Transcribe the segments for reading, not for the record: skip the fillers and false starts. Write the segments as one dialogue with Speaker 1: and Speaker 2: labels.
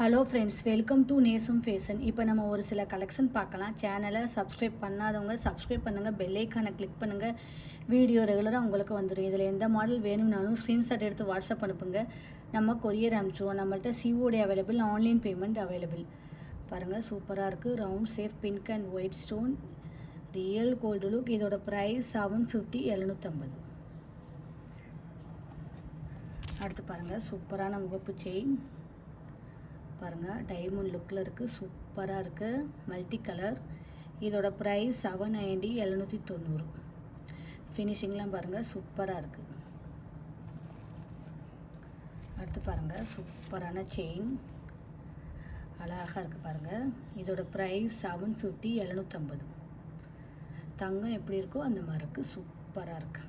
Speaker 1: Hello friends, welcome to நேசம் fashion. இப்போ நம்ம ஒரு சில கலெக்ஷன் பார்க்கலாம். சேனலை சப்ஸ்கிரைப் பண்ணாதவங்க சப்ஸ்கிரைப் பண்ணுங்கள், பெல் ஐக்கானை கிளிக் பண்ணுங்கள். வீடியோ ரெகுலராக உங்களுக்கு வந்துடும். இதில் எந்த மாடல் வேணும்னாலும் ஸ்க்ரீன்ஷாட் எடுத்து வாட்ஸ்அப் அனுப்புங்க, நம்ம கொரியர் அனுப்பிச்சிடுவோம். நம்மள்ட்ட COD available, online payment available. பாருங்கள், சூப்பராக இருக்குது. Round shape pink and white stone, real gold look. இதோட ப்ரைஸ் 750, 750. அடுத்து பாருங்கள், சூப்பரான முகப்பு செயின் பாருங்கள், டைமண்ட் லுக்கில் இருக்குது, சூப்பராக இருக்குது, மல்டி கலர். இதோட ப்ரைஸ் 790, 790. ஃபினிஷிங்லாம் பாருங்கள், சூப்பராக இருக்குது. அடுத்து பாருங்கள், சூப்பரான செயின் அழகாக இருக்குது பாருங்கள். இதோட ப்ரைஸ் 750, 750. தங்கம் எப்படி இருக்கோ அந்த மாதிரி இருக்குது, சூப்பராக இருக்குது.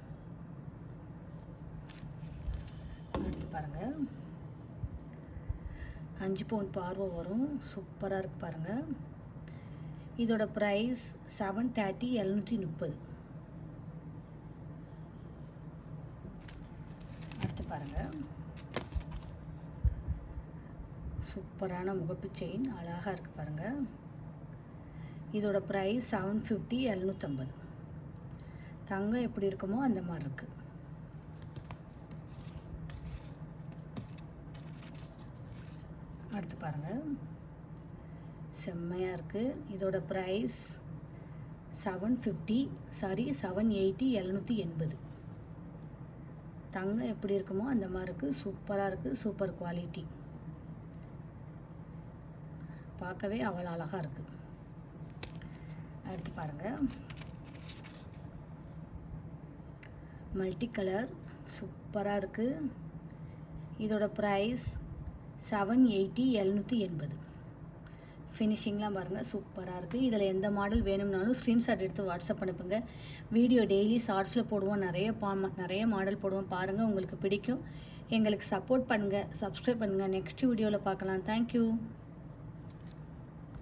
Speaker 1: அடுத்து பாருங்கள், 5 பவுன் பார்வை வரும், சூப்பராக இருக்குது பாருங்கள். இதோட ப்ரைஸ் 730, 730. அடுத்து பாருங்கள், சூப்பரான முகப்பு செயின் அழகாக இருக்குது பாருங்கள். இதோட ப்ரைஸ் 750, 750. தங்கம் எப்படி இருக்குமோ அந்த மாதிரி இருக்குது. அடுத்து பாருங்கள், செம்மையாக இருக்குது. இதோட ப்ரைஸ் 780, 780. தங்கம் எப்படி இருக்குமோ அந்த மாதிரி இருக்குது, சூப்பராக இருக்குது, சூப்பர் குவாலிட்டி. பார்க்கவே அவ்வளோ அழகாக இருக்குது. அடுத்து பாருங்கள், மல்டி கலர் சூப்பராக இருக்குது. இதோட ப்ரைஸ் 780, 780. ஃபினிஷிங்லாம் பாருங்கள், சூப்பராக இருக்குது. இதில் எந்த மாடல் வேணும்னாலும் ஸ்க்ரீன்ஷாட் எடுத்து வாட்ஸ்அப் அனுப்புங்க. வீடியோ டெய்லி ஷார்ட்ஸில் போடுவோம், நிறைய மாடல் போடுவோம். பாருங்கள், உங்களுக்கு பிடிக்கும். எங்களுக்கு சப்போர்ட் பண்ணுங்கள், சப்ஸ்கிரைப் பண்ணுங்கள். நெக்ஸ்ட் வீடியோவில் பார்க்கலாம். தேங்க்யூ.